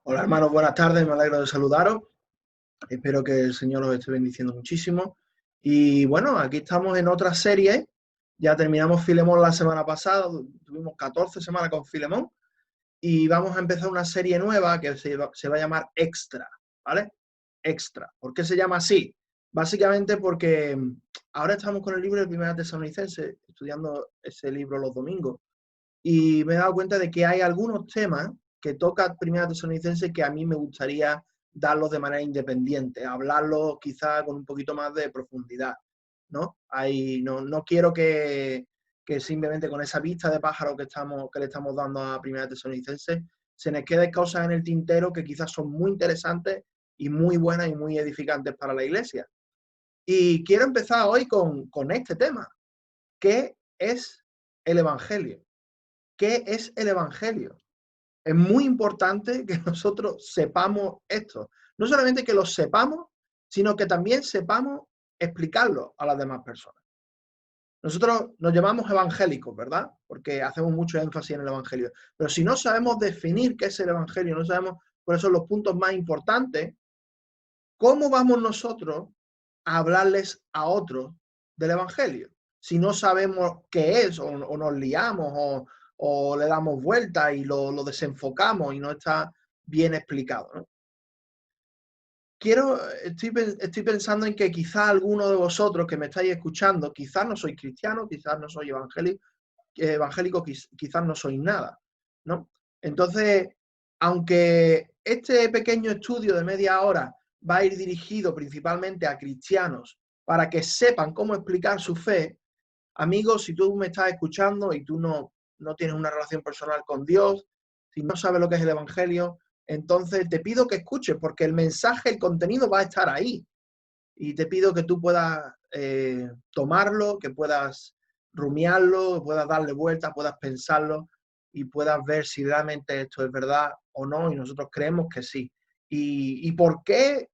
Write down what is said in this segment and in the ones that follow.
Hola hermanos, buenas tardes, me alegro de saludaros. Espero que el Señor os esté bendiciendo muchísimo. Y bueno, aquí estamos en otra serie. Ya terminamos Filemón la semana pasada, tuvimos 14 semanas con Filemón y vamos a empezar una serie nueva que se va a llamar Extra, ¿vale? Extra. ¿Por qué se llama así? Básicamente porque ahora estamos con el libro de Primera Tesalonicenses, estudiando ese libro los domingos, y me he dado cuenta de que hay algunos temas que toca Primera Tesalonicenses que a mí me gustaría darlos de manera independiente, hablarlos quizá con un poquito más de profundidad, ¿no? No quiero que simplemente con esa vista de pájaro que le estamos dando a Primera Tesalonicenses se nos queden cosas en el tintero que quizás son muy interesantes y muy buenas y muy edificantes para la iglesia. Y quiero empezar hoy con este tema. ¿Qué es el Evangelio? ¿Qué es el Evangelio? Es muy importante que nosotros sepamos esto. No solamente que lo sepamos, sino que también sepamos explicarlo a las demás personas. Nosotros nos llamamos evangélicos, ¿verdad? Porque hacemos mucho énfasis en el Evangelio. Pero si no sabemos definir qué es el Evangelio, no sabemos cuáles son los puntos más importantes, ¿cómo vamos nosotros a hablarles a otros del Evangelio? Si no sabemos qué es, o nos liamos, o le damos vuelta y lo desenfocamos y no está bien explicado, ¿no? Estoy pensando en que quizás alguno de vosotros que me estáis escuchando, quizás no sois cristiano, quizás no sois evangélico, quizás no sois nada, ¿no? Entonces, aunque este pequeño estudio de media hora va a ir dirigido principalmente a cristianos para que sepan cómo explicar su fe, amigos, si tú me estás escuchando y tú no tienes una relación personal con Dios, si no sabes lo que es el Evangelio, entonces te pido que escuches, porque el mensaje, el contenido va a estar ahí. Y te pido que tú puedas tomarlo, que puedas rumiarlo, que puedas darle vuelta, puedas pensarlo y puedas ver si realmente esto es verdad o no. Y nosotros creemos que sí. ¿Y por qué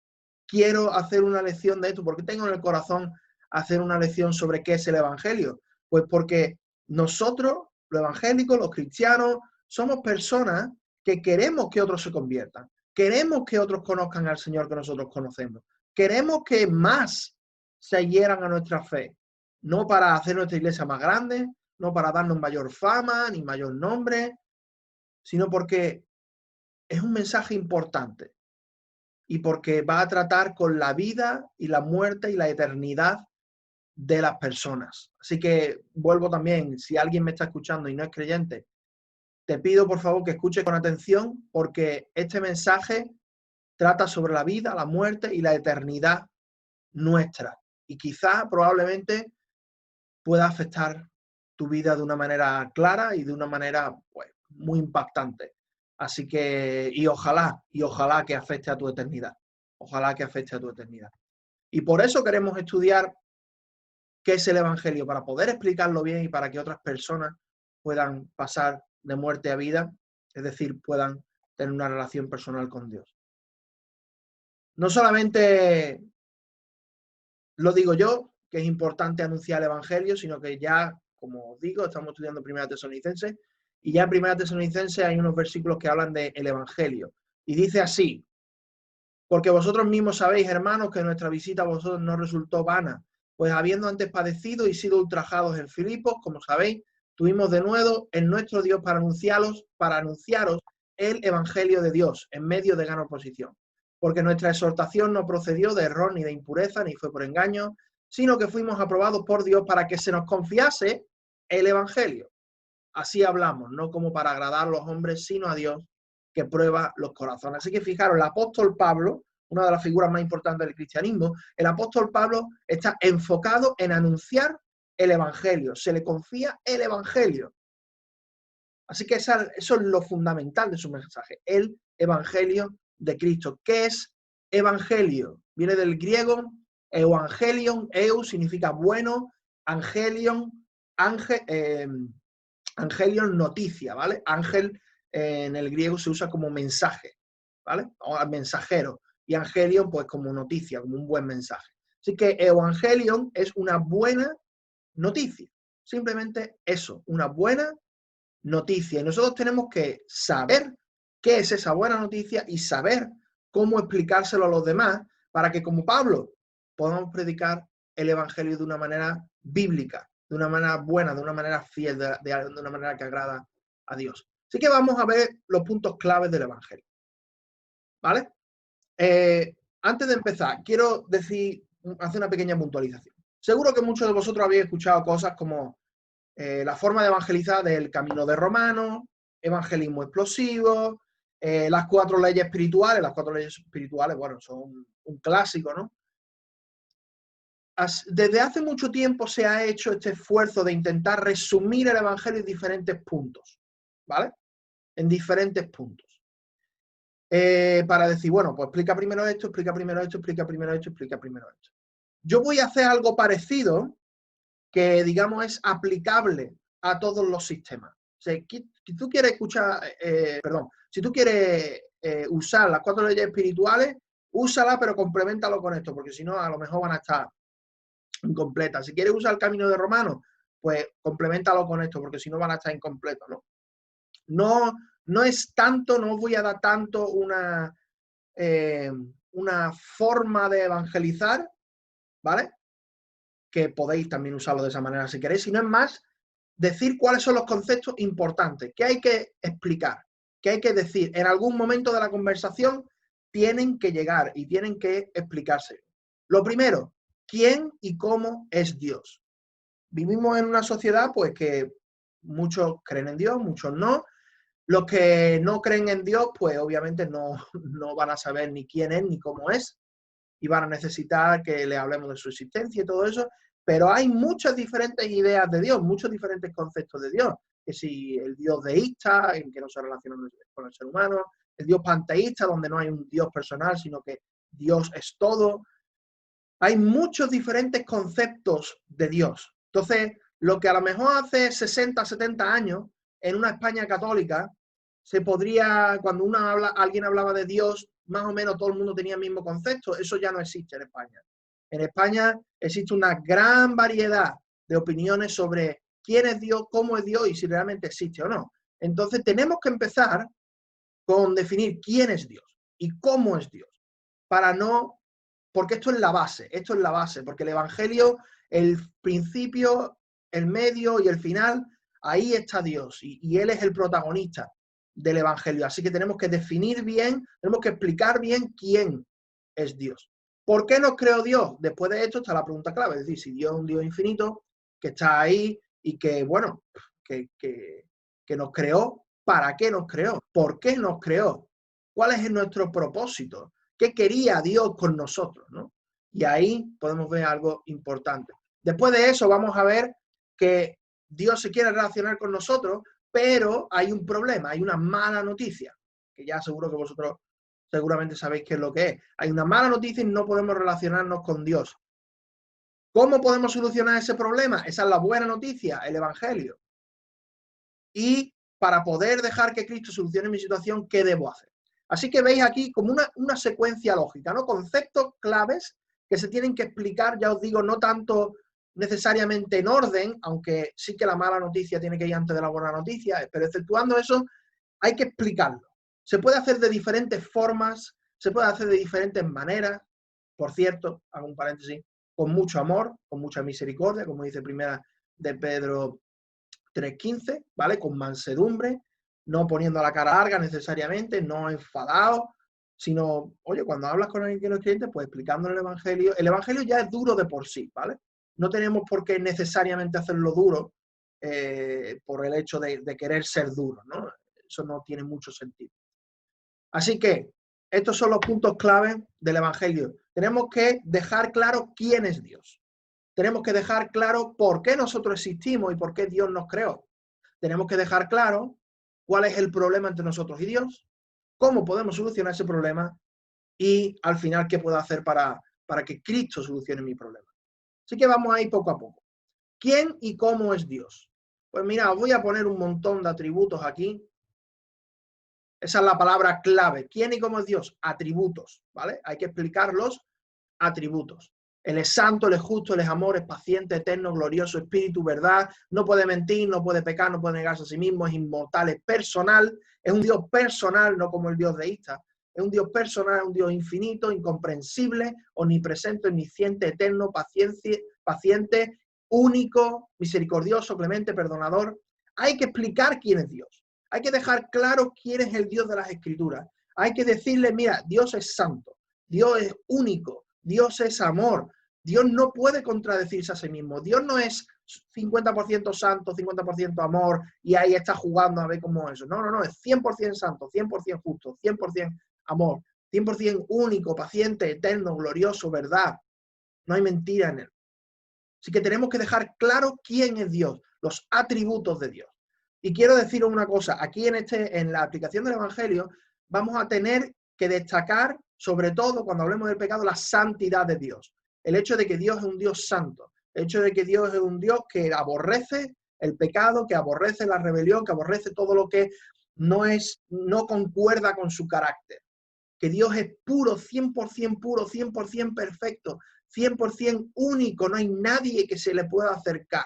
quiero hacer una lección de esto? ¿Por qué tengo en el corazón hacer una lección sobre qué es el Evangelio? Pues porque nosotros, los evangélicos, los cristianos, somos personas que queremos que otros se conviertan. Queremos que otros conozcan al Señor que nosotros conocemos. Queremos que más se adhieran a nuestra fe, no para hacer nuestra iglesia más grande, no para darnos mayor fama ni mayor nombre, sino porque es un mensaje importante y porque va a tratar con la vida y la muerte y la eternidad de las personas. Así que vuelvo también, si alguien me está escuchando y no es creyente, te pido por favor que escuche con atención porque este mensaje trata sobre la vida, la muerte y la eternidad nuestra. Y quizá probablemente pueda afectar tu vida de una manera clara y de una manera pues, muy impactante. Así que, y ojalá que afecte a tu eternidad. Ojalá que afecte a tu eternidad. Y por eso queremos estudiar qué es el Evangelio, para poder explicarlo bien y para que otras personas puedan pasar de muerte a vida, es decir, puedan tener una relación personal con Dios. No solamente lo digo yo, que es importante anunciar el Evangelio, sino que ya, como os digo, estamos estudiando Primera Tesalonicenses, y ya en Primera Tesalonicenses hay unos versículos que hablan del Evangelio. Y dice así: porque vosotros mismos sabéis, hermanos, que nuestra visita a vosotros no resultó vana, pues habiendo antes padecido y sido ultrajados en Filipos, como sabéis, tuvimos de nuevo en nuestro Dios para anunciaros el Evangelio de Dios en medio de gran oposición. Porque nuestra exhortación no procedió de error ni de impureza, ni fue por engaño, sino que fuimos aprobados por Dios para que se nos confiase el Evangelio. Así hablamos, no como para agradar a los hombres, sino a Dios que prueba los corazones. Así que fijaros, el apóstol Pablo, una de las figuras más importantes del cristianismo, el apóstol Pablo está enfocado en anunciar el Evangelio, se le confía el Evangelio. Así que eso es lo fundamental de su mensaje, el Evangelio de Cristo. ¿Qué es Evangelio? Viene del griego evangelion, eu significa bueno, angelion, angelion, noticia, ¿vale? Ángel en el griego se usa como mensaje, ¿vale? O mensajero. Y angelion, pues como noticia, como un buen mensaje. Así que evangelion es una buena noticia. Simplemente eso, una buena noticia. Y nosotros tenemos que saber qué es esa buena noticia y saber cómo explicárselo a los demás para que, como Pablo, podamos predicar el Evangelio de una manera bíblica, de una manera buena, de una manera fiel, de una manera que agrada a Dios. Así que vamos a ver los puntos claves del Evangelio. ¿Vale? Antes de empezar, quiero hacer una pequeña puntualización. Seguro que muchos de vosotros habéis escuchado cosas como la forma de evangelizar del camino de Romano, evangelismo explosivo, las 4 leyes espirituales. Las 4 leyes espirituales, bueno, son un clásico, ¿no? Desde hace mucho tiempo se ha hecho este esfuerzo de intentar resumir el evangelio en diferentes puntos, ¿vale? En diferentes puntos. Para decir, bueno, pues explica primero esto, explica primero esto, explica primero esto, explica primero esto. Yo voy a hacer algo parecido que, digamos, es aplicable a todos los sistemas. O sea, si tú quieres escuchar, si tú quieres usar las 4 leyes espirituales, úsala, pero complementalo con esto, porque si no, a lo mejor van a estar incompletas. Si quieres usar el camino de Romano, pues complementalo con esto, porque si no van a estar incompletos, ¿no? No es tanto, no voy a dar tanto una forma de evangelizar, ¿vale? Que podéis también usarlo de esa manera si queréis, sino es más decir cuáles son los conceptos importantes, que hay que explicar, que hay que decir. En algún momento de la conversación tienen que llegar y tienen que explicarse. Lo primero, ¿quién y cómo es Dios? Vivimos en una sociedad pues que muchos creen en Dios, muchos no. Los que no creen en Dios, pues obviamente no van a saber ni quién es ni cómo es y van a necesitar que le hablemos de su existencia y todo eso, pero hay muchas diferentes ideas de Dios, muchos diferentes conceptos de Dios, que si el Dios deísta, en que no se relaciona con el ser humano, el Dios panteísta, donde no hay un Dios personal, sino que Dios es todo. Hay muchos diferentes conceptos de Dios. Entonces, lo que a lo mejor hace 60, 70 años, en una España católica, se podría, cuando alguien hablaba de Dios, más o menos todo el mundo tenía el mismo concepto. Eso ya no existe en España. En España existe una gran variedad de opiniones sobre quién es Dios, cómo es Dios y si realmente existe o no. Entonces tenemos que empezar con definir quién es Dios y cómo es Dios, para no, porque esto es la base, porque el Evangelio, el principio, el medio y el final, ahí está Dios y Él es el protagonista del Evangelio. Así que tenemos que definir bien, tenemos que explicar bien quién es Dios. ¿Por qué nos creó Dios? Después de esto está la pregunta clave, es decir, si Dios es un Dios infinito, que está ahí y que, bueno, que nos creó, ¿para qué nos creó? ¿Por qué nos creó? ¿Cuál es nuestro propósito? ¿Qué quería Dios con nosotros, ¿no? Y ahí podemos ver algo importante. Después de eso vamos a ver que Dios se quiere relacionar con nosotros, pero hay un problema, hay una mala noticia, que ya seguro que vosotros seguramente sabéis qué es lo que es. Hay una mala noticia y no podemos relacionarnos con Dios. ¿Cómo podemos solucionar ese problema? Esa es la buena noticia, el Evangelio. Y para poder dejar que Cristo solucione mi situación, ¿qué debo hacer? Así que veis aquí como una secuencia lógica, ¿no? Conceptos claves que se tienen que explicar, ya os digo, no tanto necesariamente en orden, aunque sí que la mala noticia tiene que ir antes de la buena noticia, pero exceptuando eso, hay que explicarlo. Se puede hacer de diferentes formas, se puede hacer de diferentes maneras, por cierto, hago un paréntesis, con mucho amor, con mucha misericordia, como dice primera de Pedro 3:15, ¿vale? Con mansedumbre, no poniendo la cara larga necesariamente, no enfadado, sino, oye, cuando hablas con alguien que no es creyente, pues explicándole el Evangelio ya es duro de por sí, ¿vale? No tenemos por qué necesariamente hacerlo duro por el hecho de querer ser duro, ¿no? Eso no tiene mucho sentido. Así que estos son los puntos clave del Evangelio. Tenemos que dejar claro quién es Dios. Tenemos que dejar claro por qué nosotros existimos y por qué Dios nos creó. Tenemos que dejar claro cuál es el problema entre nosotros y Dios, cómo podemos solucionar ese problema y al final qué puedo hacer para que Cristo solucione mi problema. Así que vamos a ir poco a poco. ¿Quién y cómo es Dios? Pues mira, os voy a poner un montón de atributos aquí. Esa es la palabra clave. ¿Quién y cómo es Dios? Atributos, ¿vale? Hay que explicar los atributos. Él es santo, Él es justo, Él es amor, es paciente, eterno, glorioso, espíritu, verdad, no puede mentir, no puede pecar, no puede negarse a sí mismo, es inmortal, es personal, es un Dios personal, no como el Dios deísta. Es un Dios personal, un Dios infinito, incomprensible, omnipresente, omnisciente, eterno, paciente, único, misericordioso, clemente, perdonador. Hay que explicar quién es Dios. Hay que dejar claro quién es el Dios de las Escrituras. Hay que decirle, mira, Dios es santo, Dios es único, Dios es amor. Dios no puede contradecirse a sí mismo. Dios no es 50% santo, 50% amor, y ahí está jugando a ver cómo es eso. No, no, no, es 100% santo, 100% justo, 100% amor, 100% único, paciente, eterno, glorioso, verdad. No hay mentira en él. Así que tenemos que dejar claro quién es Dios, los atributos de Dios. Y quiero deciros una cosa, aquí en la aplicación del Evangelio vamos a tener que destacar, sobre todo cuando hablemos del pecado, la santidad de Dios. El hecho de que Dios es un Dios santo, el hecho de que Dios es un Dios que aborrece el pecado, que aborrece la rebelión, que aborrece todo lo que no concuerda con su carácter. Que Dios es puro, 100% perfecto, 100% único, no hay nadie que se le pueda acercar.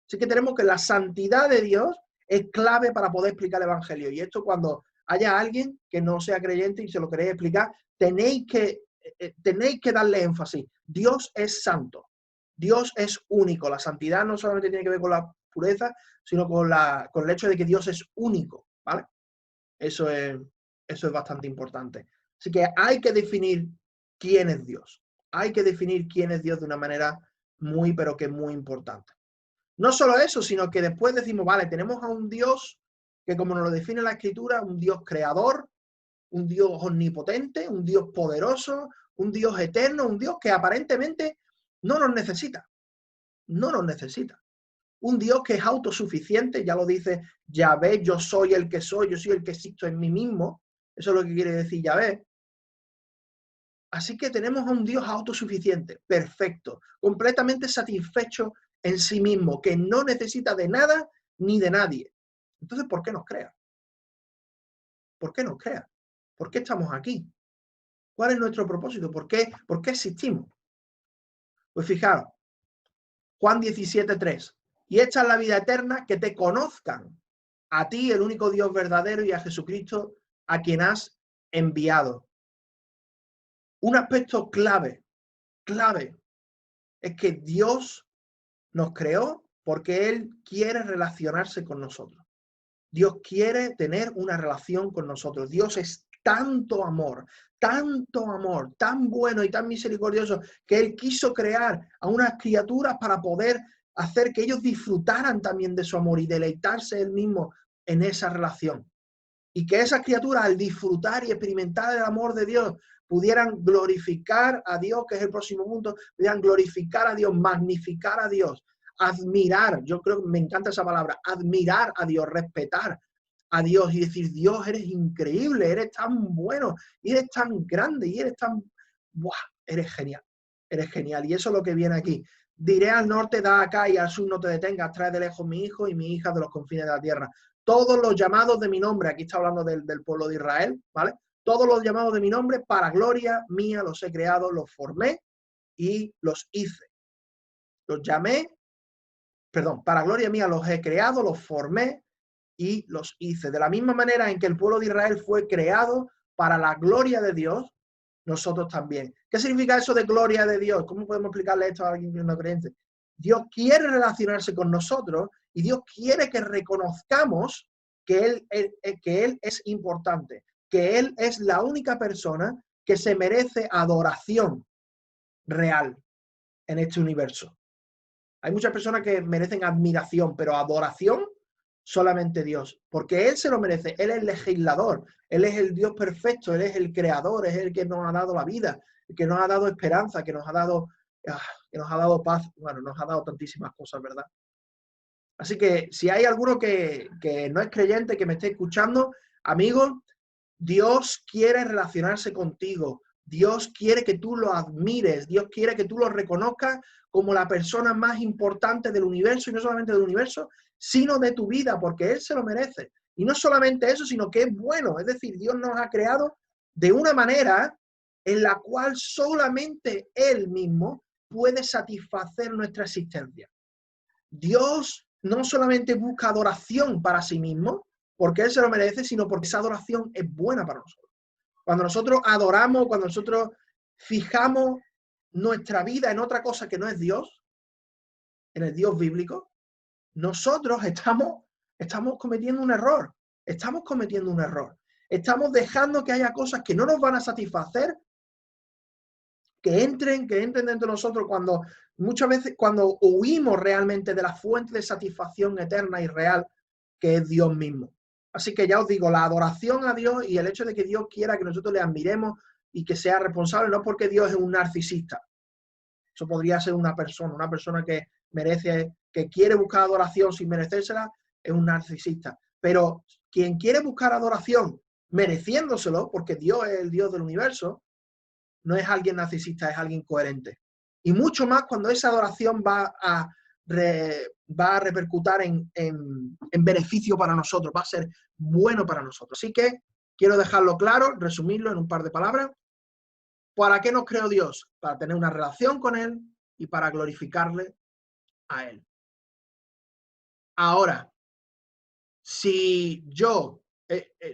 Así que tenemos que la santidad de Dios es clave para poder explicar el Evangelio. Y esto cuando haya alguien que no sea creyente y se lo queréis explicar, tenéis que darle énfasis. Dios es santo, Dios es único. La santidad no solamente tiene que ver con la pureza, sino con el hecho de que Dios es único, ¿vale? Eso es bastante importante. Así que hay que definir quién es Dios. Hay que definir quién es Dios de una manera muy, pero que muy importante. No solo eso, sino que después decimos, vale, tenemos a un Dios que, como nos lo define la Escritura, un Dios creador, un Dios omnipotente, un Dios poderoso, un Dios eterno, un Dios que aparentemente no nos necesita. No nos necesita. Un Dios que es autosuficiente, ya lo dice Yahvé, yo soy el que soy, yo soy el que existo en mí mismo. Eso es lo que quiere decir Yahvé. Así que tenemos a un Dios autosuficiente, perfecto, completamente satisfecho en sí mismo, que no necesita de nada ni de nadie. Entonces, ¿por qué nos crea? ¿Por qué nos crea? ¿Por qué estamos aquí? ¿Cuál es nuestro propósito? ¿Por qué existimos? Pues fijaros, Juan 17:3. Y esta es la vida eterna, que te conozcan a ti, el único Dios verdadero, y a Jesucristo, a quien has enviado. Un aspecto clave es que Dios nos creó porque Él quiere relacionarse con nosotros. Dios quiere tener una relación con nosotros. Dios es tanto amor, tan bueno y tan misericordioso, que Él quiso crear a unas criaturas para poder hacer que ellos disfrutaran también de su amor y deleitarse Él mismo en esa relación. Y que esas criaturas, al disfrutar y experimentar el amor de Dios, pudieran glorificar a Dios, que es el próximo punto, pudieran glorificar a Dios, magnificar a Dios, admirar, yo creo que me encanta esa palabra, admirar a Dios, respetar a Dios y decir, Dios, eres increíble, eres tan bueno, y eres tan grande, y eres tan, ¡buah! Eres genial. Y eso es lo que viene aquí. Diré al norte, da acá, y al sur no te detengas, trae de lejos mi hijo y mi hija de los confines de la tierra. Todos los llamados de mi nombre, aquí está hablando del pueblo de Israel, ¿vale? Todos los llamados de mi nombre, para gloria mía los he creado, los formé y los hice. Los llamé, perdón, para gloria mía los he creado, los formé y los hice. De la misma manera en que el pueblo de Israel fue creado para la gloria de Dios, nosotros también. ¿Qué significa eso de gloria de Dios? ¿Cómo podemos explicarle esto a alguien que no creyente? Dios quiere relacionarse con nosotros y Dios quiere que reconozcamos que Él es importante, que Él es la única persona que se merece adoración real en este universo. Hay muchas personas que merecen admiración, pero adoración solamente Dios, porque Él se lo merece. Él es el legislador, Él es el Dios perfecto, Él es el creador, es el que nos ha dado la vida, el que nos ha dado esperanza, que nos ha dado paz, bueno, nos ha dado tantísimas cosas, ¿verdad? Así que si hay alguno que no es creyente, que me esté escuchando, amigos, Dios quiere relacionarse contigo. Dios quiere que tú lo admires. Dios quiere que tú lo reconozcas como la persona más importante del universo, y no solamente del universo, sino de tu vida, porque Él se lo merece. Y no solamente eso, sino que es bueno. Es decir, Dios nos ha creado de una manera en la cual solamente Él mismo puede satisfacer nuestra existencia. Dios no solamente busca adoración para sí mismo, porque Él se lo merece, sino porque esa adoración es buena para nosotros. Cuando nosotros adoramos, cuando nosotros fijamos nuestra vida en otra cosa que no es Dios, en el Dios bíblico, nosotros estamos cometiendo un error. Estamos cometiendo un error. Estamos dejando que haya cosas que no nos van a satisfacer, que entren dentro de nosotros cuando muchas veces, cuando huimos realmente de la fuente de satisfacción eterna y real que es Dios mismo. Así que ya os digo, la adoración a Dios y el hecho de que Dios quiera que nosotros le admiremos y que sea responsable, no porque Dios es un narcisista. Eso podría ser una persona que merece, que quiere buscar adoración sin merecérsela, es un narcisista. Pero quien quiere buscar adoración mereciéndoselo, porque Dios es el Dios del universo, no es alguien narcisista, es alguien coherente. Y mucho más cuando esa adoración va a repercutir en beneficio para nosotros, va a ser bueno para nosotros. Así que quiero dejarlo claro, resumirlo en un par de palabras. ¿Para qué nos creó Dios? Para tener una relación con Él y para glorificarle a Él. Ahora, si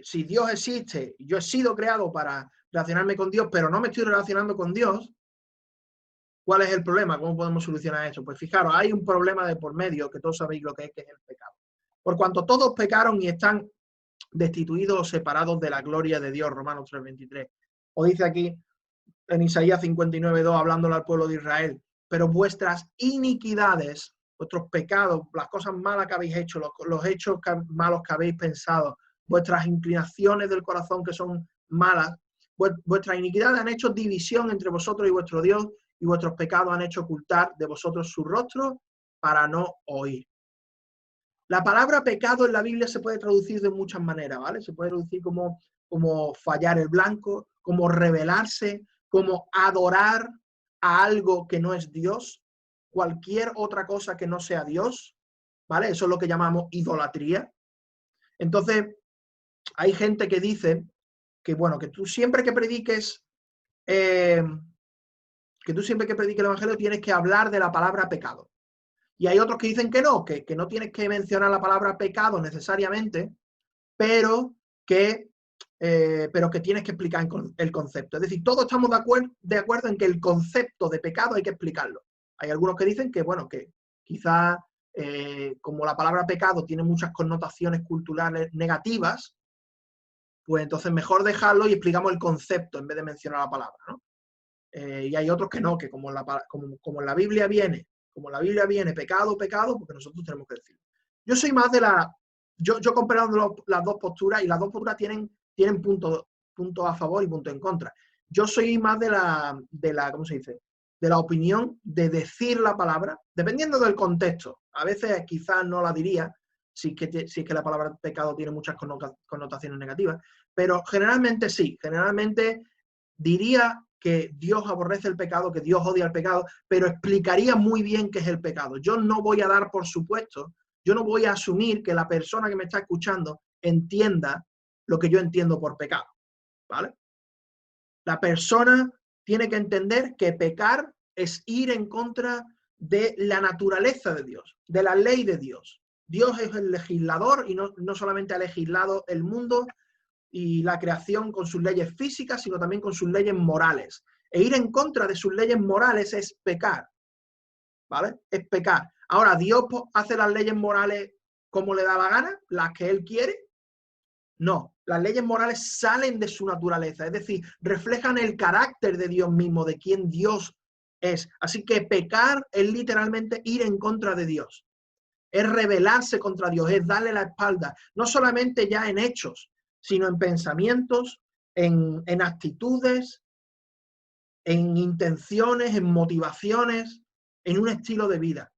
si Dios existe, yo he sido creado para relacionarme con Dios, pero no me estoy relacionando con Dios, ¿cuál es el problema? ¿Cómo podemos solucionar eso? Pues fijaros, hay un problema de por medio que todos sabéis lo que es el pecado. Por cuanto todos pecaron y están destituidos o separados de la gloria de Dios, Romanos 3:23. O dice aquí en Isaías 59:2, hablándole al pueblo de Israel, pero vuestras iniquidades, vuestros pecados, las cosas malas que habéis hecho, los hechos malos que habéis pensado, vuestras inclinaciones del corazón que son malas, vuestras iniquidades han hecho división entre vosotros y vuestro Dios, y vuestros pecados han hecho ocultar de vosotros su rostro para no oír. La palabra pecado en la Biblia se puede traducir de muchas maneras, ¿vale? Se puede traducir como fallar el blanco, como rebelarse, como adorar a algo que no es Dios, cualquier otra cosa que no sea Dios, ¿vale? Eso es lo que llamamos idolatría. Entonces, hay gente que dice que, bueno, que tú siempre que prediques el Evangelio tienes que hablar de la palabra pecado. Y hay otros que dicen que no tienes que mencionar la palabra pecado necesariamente, pero que tienes que explicar el concepto. Es decir, todos estamos de acuerdo en que el concepto de pecado hay que explicarlo. Hay algunos que dicen que, bueno, que quizás como la palabra pecado tiene muchas connotaciones culturales negativas, pues entonces mejor dejarlo y explicamos el concepto en vez de mencionar la palabra, ¿no? Y hay otros que no, que como en la Biblia viene, pecado, porque nosotros tenemos que decirlo. Yo soy más de yo comparando las dos posturas, y las dos posturas tienen puntos a favor y puntos en contra. Yo soy más de la, ¿cómo se dice? De la opinión de decir la palabra, dependiendo del contexto. A veces quizás no la diría, si es que la palabra pecado tiene muchas connotaciones negativas, pero generalmente sí, generalmente diría que Dios aborrece el pecado, que Dios odia el pecado, pero explicaría muy bien qué es el pecado. Yo no voy a dar por supuesto, yo no voy a asumir que la persona que me está escuchando entienda lo que yo entiendo por pecado, ¿vale? La persona tiene que entender que pecar es ir en contra de la naturaleza de Dios, de la ley de Dios. Dios es el legislador y no solamente ha legislado el mundo y la creación con sus leyes físicas, sino también con sus leyes morales. E ir en contra de sus leyes morales es pecar, ¿vale? Es pecar. Ahora, ¿Dios hace las leyes morales como le da la gana? ¿Las que Él quiere? No, las leyes morales salen de su naturaleza, es decir, reflejan el carácter de Dios mismo, de quién Dios es. Así que pecar es literalmente ir en contra de Dios, es rebelarse contra Dios, es darle la espalda, no solamente ya en hechos, sino en pensamientos, en actitudes, en intenciones, en motivaciones, en un estilo de vida.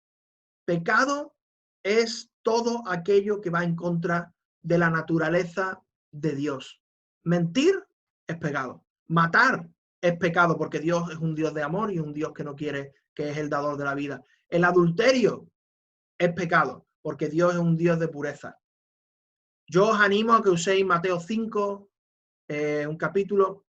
Pecado es todo aquello que va en contra de la naturaleza de Dios. Mentir es pecado. Matar es pecado porque Dios es un Dios de amor y un Dios que no quiere, que es el dador de la vida. El adulterio es pecado porque Dios es un Dios de pureza. Yo os animo a que uséis Mateo 5, un capítulo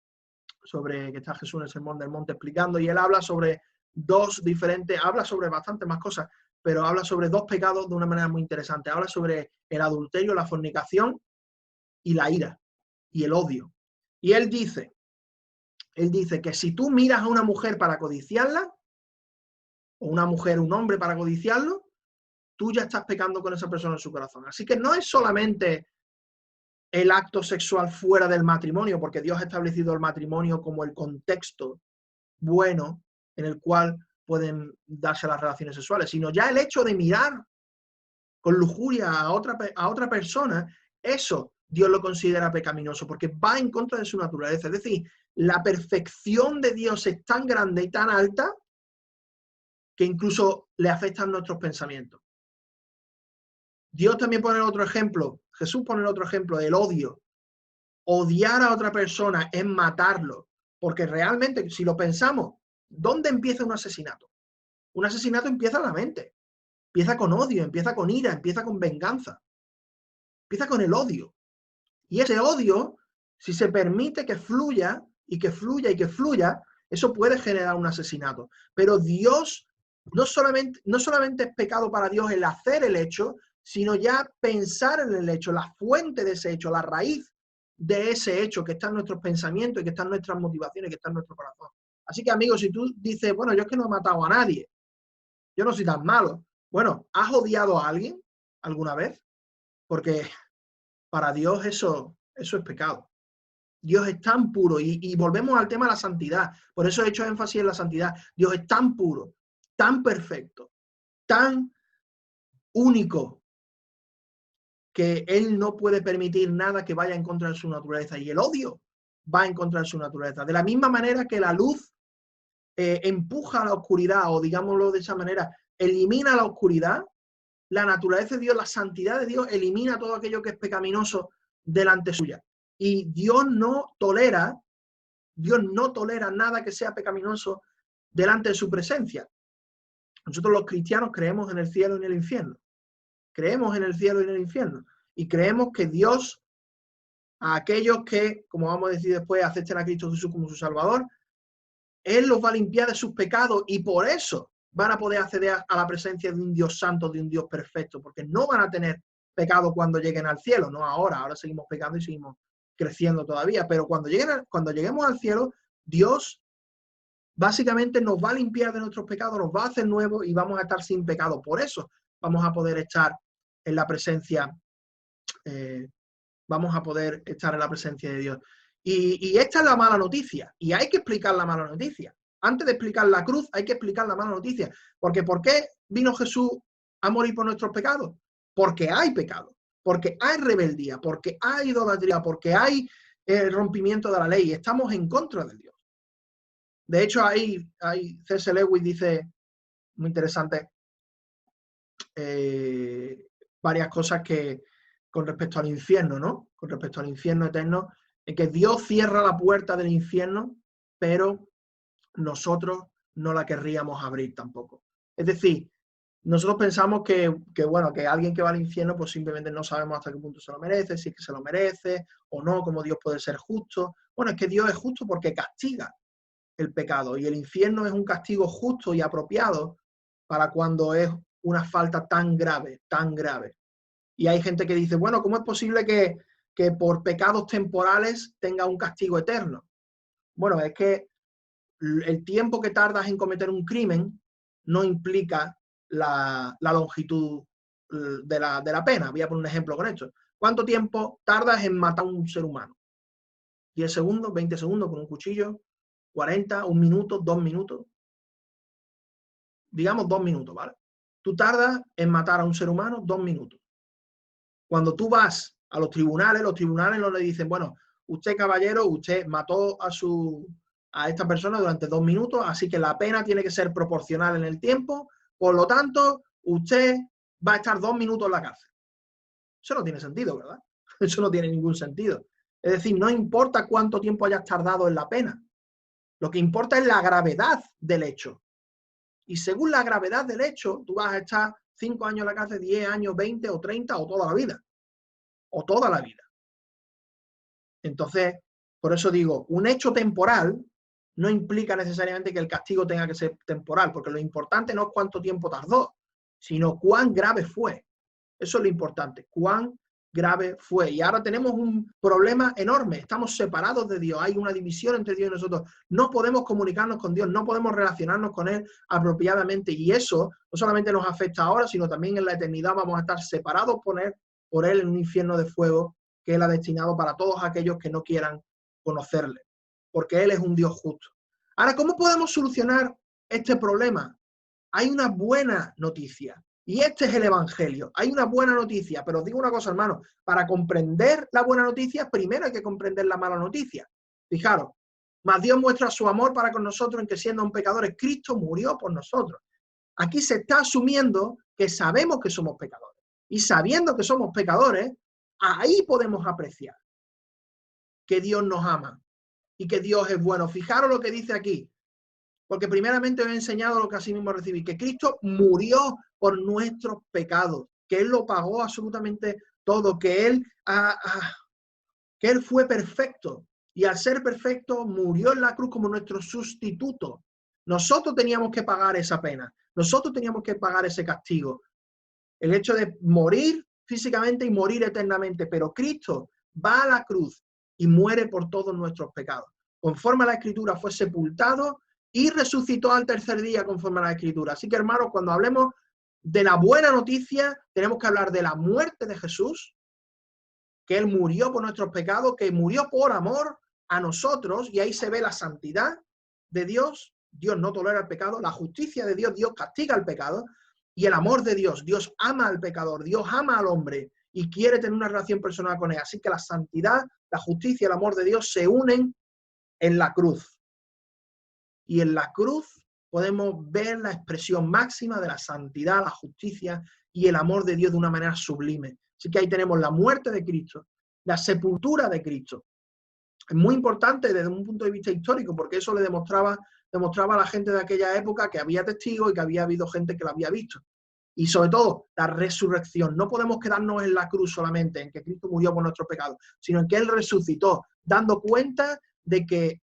sobre que está Jesús en el Sermón del Monte explicando, y él habla sobre dos diferentes, habla sobre bastantes más cosas, pero habla sobre dos pecados de una manera muy interesante. Habla sobre el adulterio, la fornicación y la ira y el odio. Y él dice que si tú miras a una mujer para codiciarla, o una mujer, un hombre para codiciarlo, tú ya estás pecando con esa persona en su corazón. Así que no es solamente el acto sexual fuera del matrimonio, porque Dios ha establecido el matrimonio como el contexto bueno en el cual pueden darse las relaciones sexuales, sino ya el hecho de mirar con lujuria a otra persona, eso Dios lo considera pecaminoso, porque va en contra de su naturaleza. Es decir, la perfección de Dios es tan grande y tan alta que incluso le afectan nuestros pensamientos. Dios también pone otro ejemplo, Jesús pone otro ejemplo del odio. Odiar a otra persona es matarlo, porque realmente, si lo pensamos, ¿dónde empieza un asesinato? Un asesinato empieza en la mente, empieza con odio, empieza con ira, empieza con venganza, empieza con el odio. Y ese odio, si se permite que fluya y que fluya y que fluya, eso puede generar un asesinato. Pero Dios no solamente es pecado para Dios el hacer el hecho, sino ya pensar en el hecho, la fuente de ese hecho, la raíz de ese hecho que está en nuestros pensamientos y que está en nuestras motivaciones, que está en nuestro corazón. Así que, amigos, si tú dices, bueno, yo es que no he matado a nadie, yo no soy tan malo. Bueno, ¿has odiado a alguien alguna vez? Porque para Dios eso es pecado. Dios es tan puro y volvemos al tema de la santidad. Por eso he hecho énfasis en la santidad. Dios es tan puro, tan perfecto, tan único, que Él no puede permitir nada que vaya en contra de su naturaleza. Y el odio va en contra de su naturaleza. De la misma manera que la luz empuja a la oscuridad, o digámoslo de esa manera, elimina la oscuridad, la naturaleza de Dios, la santidad de Dios elimina todo aquello que es pecaminoso delante suya. Y Dios no tolera nada que sea pecaminoso delante de su presencia. Nosotros los cristianos creemos en el cielo y en el infierno. Creemos en el cielo y en el infierno. Y creemos que Dios, a aquellos que, como vamos a decir después, acepten a Cristo Jesús como su Salvador, Él los va a limpiar de sus pecados y por eso van a poder acceder a la presencia de un Dios santo, de un Dios perfecto, porque no van a tener pecado cuando lleguen al cielo, no ahora seguimos pecando y seguimos creciendo todavía, pero cuando lleguemos al cielo, Dios básicamente nos va a limpiar de nuestros pecados, nos va a hacer nuevos y vamos a estar sin pecado. Por eso vamos a poder estar en la presencia, de Dios. Y esta es la mala noticia, y hay que explicar la mala noticia. Antes de explicar la cruz, hay que explicar la mala noticia. Porque ¿por qué vino Jesús a morir por nuestros pecados? Porque hay pecado, porque hay rebeldía, porque hay idolatría, porque hay rompimiento de la ley. Estamos en contra de Dios. De hecho, hay C.S. Lewis dice, muy interesante, varias cosas que con respecto al infierno, ¿no? Con respecto al infierno eterno, en que Dios cierra la puerta del infierno, pero nosotros no la querríamos abrir tampoco. Es decir, nosotros pensamos que alguien que va al infierno, pues simplemente no sabemos hasta qué punto se lo merece, si es que se lo merece o no, cómo Dios puede ser justo. Bueno, es que Dios es justo porque castiga el pecado y el infierno es un castigo justo y apropiado para cuando es una falta tan grave, tan grave. Y hay gente que dice, bueno, ¿cómo es posible que por pecados temporales tenga un castigo eterno? Bueno, es que el tiempo que tardas en cometer un crimen no implica la longitud de la pena. Voy a poner un ejemplo con esto. ¿Cuánto tiempo tardas en matar a un ser humano? ¿10 segundos, 20 segundos con un cuchillo? 40, un minuto, 2 minutos. Digamos 2 minutos, ¿vale? Tú tardas en matar a un ser humano 2 minutos. Cuando tú vas a los tribunales no le dicen, bueno, usted caballero, usted mató a esta persona durante 2 minutos, así que la pena tiene que ser proporcional en el tiempo, por lo tanto, usted va a estar 2 minutos en la cárcel. Eso no tiene sentido, ¿verdad? Eso no tiene ningún sentido. Es decir, no importa cuánto tiempo hayas tardado en la pena. Lo que importa es la gravedad del hecho. Y según la gravedad del hecho, tú vas a estar 5 años en la cárcel, 10 años, 20 o 30 o toda la vida. O toda la vida. Entonces, por eso digo, un hecho temporal no implica necesariamente que el castigo tenga que ser temporal, porque lo importante no es cuánto tiempo tardó, sino cuán grave fue. Eso es lo importante, cuán grave fue. Y ahora tenemos un problema enorme, estamos separados de Dios, hay una división entre Dios y nosotros, no podemos comunicarnos con Dios, no podemos relacionarnos con Él apropiadamente, y eso no solamente nos afecta ahora, sino también en la eternidad vamos a estar separados por Él en un infierno de fuego que Él ha destinado para todos aquellos que no quieran conocerle, porque Él es un Dios justo. Ahora, ¿cómo podemos solucionar este problema? Hay una buena noticia. Y este es el Evangelio. Hay una buena noticia, pero os digo una cosa, hermano, para comprender la buena noticia, primero hay que comprender la mala noticia. Fijaros, mas Dios muestra su amor para con nosotros en que siendo un pecadores, Cristo murió por nosotros. Aquí se está asumiendo que sabemos que somos pecadores. Y sabiendo que somos pecadores, ahí podemos apreciar que Dios nos ama y que Dios es bueno. Fijaros lo que dice aquí. Porque primeramente os he enseñado lo que así mismo recibí, que Cristo murió por nuestros pecados, que Él lo pagó absolutamente todo, que Él fue perfecto y al ser perfecto murió en la cruz como nuestro sustituto. Nosotros teníamos que pagar esa pena, nosotros teníamos que pagar ese castigo, el hecho de morir físicamente y morir eternamente, pero Cristo va a la cruz y muere por todos nuestros pecados. Conforme a la Escritura fue sepultado y resucitó al tercer día conforme a la Escritura. Así que, hermanos, cuando hablemos de la buena noticia, tenemos que hablar de la muerte de Jesús, que Él murió por nuestros pecados, que murió por amor a nosotros, y ahí se ve la santidad de Dios. Dios no tolera el pecado, la justicia de Dios, Dios castiga el pecado, y el amor de Dios, Dios ama al pecador, Dios ama al hombre y quiere tener una relación personal con él. Así que la santidad, la justicia y el amor de Dios se unen en la cruz. Y en la cruz podemos ver la expresión máxima de la santidad, la justicia y el amor de Dios de una manera sublime. Así que ahí tenemos la muerte de Cristo, la sepultura de Cristo. Es muy importante desde un punto de vista histórico, porque eso le demostraba a la gente de aquella época que había testigos y que había habido gente que lo había visto. Y sobre todo, la resurrección. No podemos quedarnos en la cruz solamente, en que Cristo murió por nuestros pecados, sino en que Él resucitó, dando cuenta de que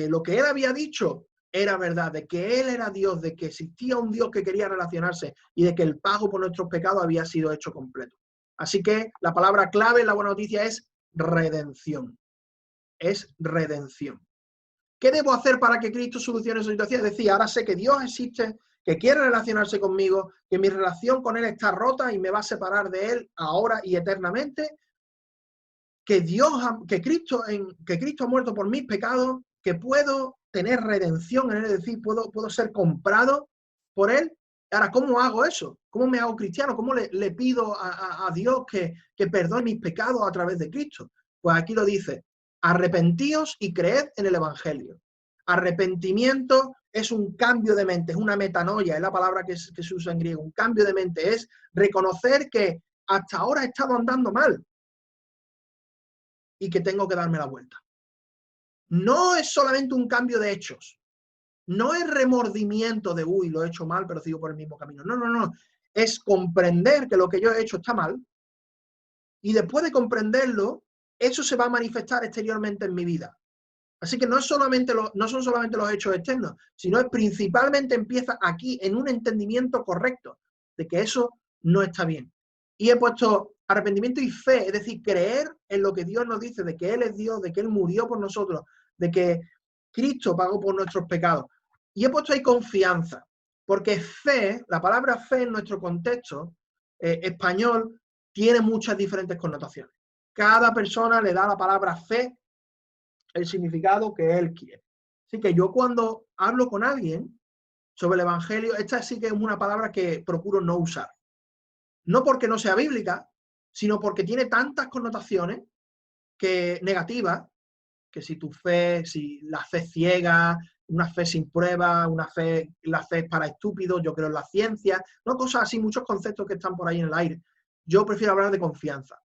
lo que Él había dicho era verdad, de que Él era Dios, de que existía un Dios que quería relacionarse y de que el pago por nuestros pecados había sido hecho completo. Así que la palabra clave en la buena noticia es redención. Es redención. ¿Qué debo hacer para que Cristo solucione esa situación? Es decir, ahora sé que Dios existe, que quiere relacionarse conmigo, que mi relación con Él está rota y me va a separar de Él ahora y eternamente, que Cristo ha muerto por mis pecados, que puedo tener redención en Él, es decir, puedo ser comprado por Él. Ahora, ¿cómo hago eso? ¿Cómo me hago cristiano? ¿Cómo le pido a Dios que perdone mis pecados a través de Cristo? Pues aquí lo dice, arrepentíos y creed en el Evangelio. Arrepentimiento es un cambio de mente, es una metanoia, es la palabra que se usa en griego. Un cambio de mente es reconocer que hasta ahora he estado andando mal y que tengo que darme la vuelta. No es solamente un cambio de hechos. No es remordimiento de, uy, lo he hecho mal, pero sigo por el mismo camino. No, no, no. Es comprender que lo que yo he hecho está mal y después de comprenderlo, eso se va a manifestar exteriormente en mi vida. Así que no son solamente los hechos externos, sino es principalmente empieza aquí en un entendimiento correcto de que eso no está bien. Y he puesto arrepentimiento y fe, es decir, creer en lo que Dios nos dice, de que Él es Dios, de que Él murió por nosotros, de que Cristo pagó por nuestros pecados. Y he puesto ahí confianza, porque fe, la palabra fe en nuestro contexto español, tiene muchas diferentes connotaciones. Cada persona le da a la palabra fe el significado que él quiere. Así que yo cuando hablo con alguien sobre el Evangelio, esta sí que es una palabra que procuro no usar. No porque no sea bíblica, sino porque tiene tantas connotaciones negativas, que si la fe ciega, una fe sin prueba, la fe es para estúpidos, yo creo en la ciencia, no cosas así, muchos conceptos que están por ahí en el aire. Yo prefiero hablar de confianza.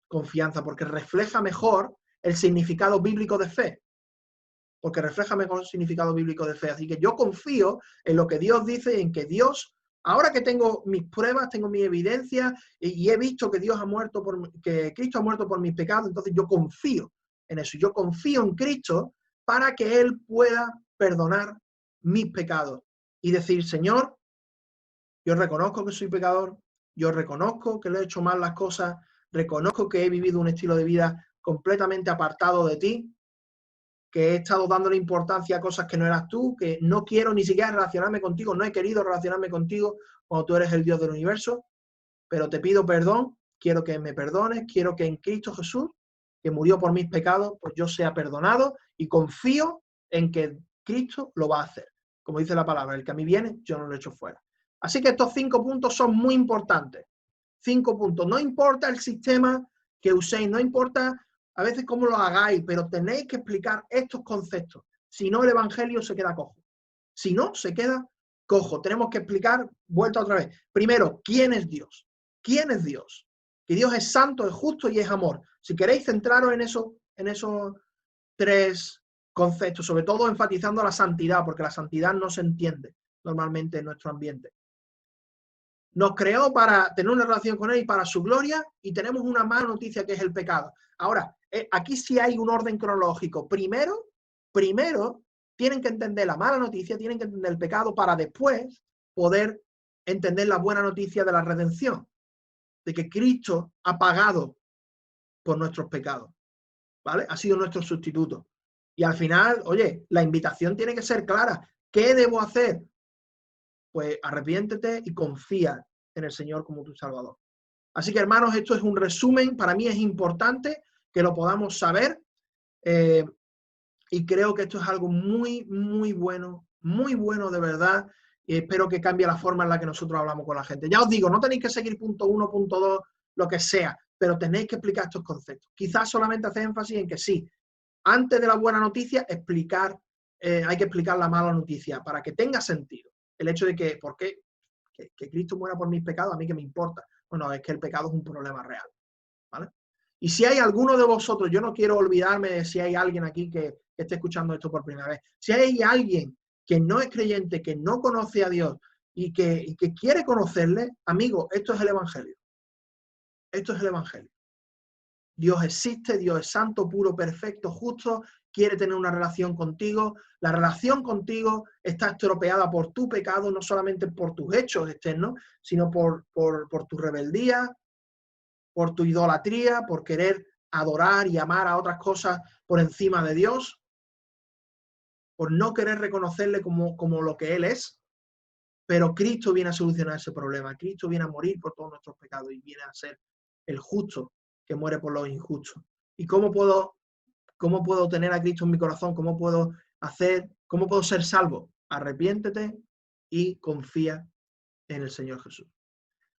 Confianza, porque refleja mejor el significado bíblico de fe. Porque refleja mejor el significado bíblico de fe. Así que yo confío en lo que Dios dice y en que Dios, ahora que tengo mis pruebas, tengo mi evidencia y he visto que que Cristo ha muerto por mis pecados, entonces yo confío en eso. Yo confío en Cristo para que Él pueda perdonar mis pecados y decir, Señor, yo reconozco que soy pecador, yo reconozco que le he hecho mal las cosas, reconozco que he vivido un estilo de vida completamente apartado de ti, que he estado dándole importancia a cosas que no eras tú, que no quiero ni siquiera relacionarme contigo, no he querido relacionarme contigo cuando tú eres el Dios del universo, pero te pido perdón, quiero que me perdones, quiero que en Cristo Jesús, que murió por mis pecados, pues yo sea perdonado y confío en que Cristo lo va a hacer. Como dice la palabra, el que a mí viene, yo no lo echo fuera. Así que estos 5 puntos son muy importantes. 5 puntos. No importa el sistema que uséis, no importa a veces cómo lo hagáis, pero tenéis que explicar estos conceptos. Si no, el Evangelio se queda cojo. Si no, se queda cojo. Tenemos que explicar, vuelta otra vez. Primero, ¿quién es Dios? ¿Quién es Dios? Que Dios es santo, es justo y es amor. Si queréis centraros en esos 3 conceptos, sobre todo enfatizando la santidad, porque la santidad no se entiende normalmente en nuestro ambiente. Nos creó para tener una relación con Él y para su gloria, y tenemos una mala noticia que es el pecado. Ahora, aquí sí hay un orden cronológico. Primero, tienen que entender la mala noticia, tienen que entender el pecado para después poder entender la buena noticia de la redención, de que Cristo ha pagado por nuestros pecados, ¿vale? Ha sido nuestro sustituto. Y al final, oye, la invitación tiene que ser clara. ¿Qué debo hacer? Pues arrepiéntete y confía en el Señor como tu Salvador. Así que, hermanos, esto es un resumen. Para mí es importante que lo podamos saber. Y creo que esto es algo muy, muy bueno de verdad. Y espero que cambie la forma en la que nosotros hablamos con la gente. Ya os digo, no tenéis que seguir punto 1, punto 2, lo que sea, pero tenéis que explicar estos conceptos. Quizás solamente hacer énfasis en que sí, antes de la buena noticia, hay que explicar la mala noticia para que tenga sentido. El hecho de que, ¿por qué? Que Cristo muera por mis pecados, a mí que me importa. Bueno, es que el pecado es un problema real, ¿vale? Y si hay alguno de vosotros, yo no quiero olvidarme de si hay alguien aquí que esté escuchando esto por primera vez. Si hay alguien que no es creyente, que no conoce a Dios y que quiere conocerle, amigo, esto es el Evangelio. Esto es el Evangelio. Dios existe, Dios es santo, puro, perfecto, justo, quiere tener una relación contigo. La relación contigo está estropeada por tu pecado, no solamente por tus hechos externos, sino por tu rebeldía, por tu idolatría, por querer adorar y amar a otras cosas por encima de Dios, por no querer reconocerle como lo que Él es. Pero Cristo viene a solucionar ese problema. Cristo viene a morir por todos nuestros pecados y viene a ser el justo que muere por los injustos. ¿Y cómo puedo tener a Cristo en mi corazón? ¿Cómo puedo ser salvo? Arrepiéntete y confía en el Señor Jesús.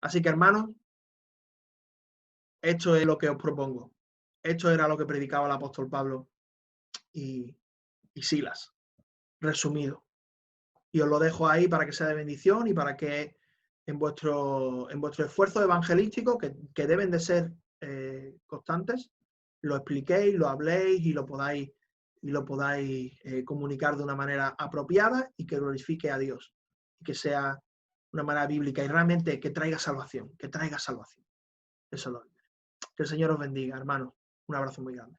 Así que, hermanos, esto es lo que os propongo. Esto era lo que predicaba el apóstol Pablo y Silas, resumido. Y os lo dejo ahí para que sea de bendición y para que en vuestro esfuerzo evangelístico, que deben de ser constantes, lo expliquéis, lo habléis y lo podáis comunicar de una manera apropiada y que glorifique a Dios. Y que sea una manera bíblica y realmente que traiga salvación, Eso es lo que. Que el Señor os bendiga, hermanos. Un abrazo muy grande.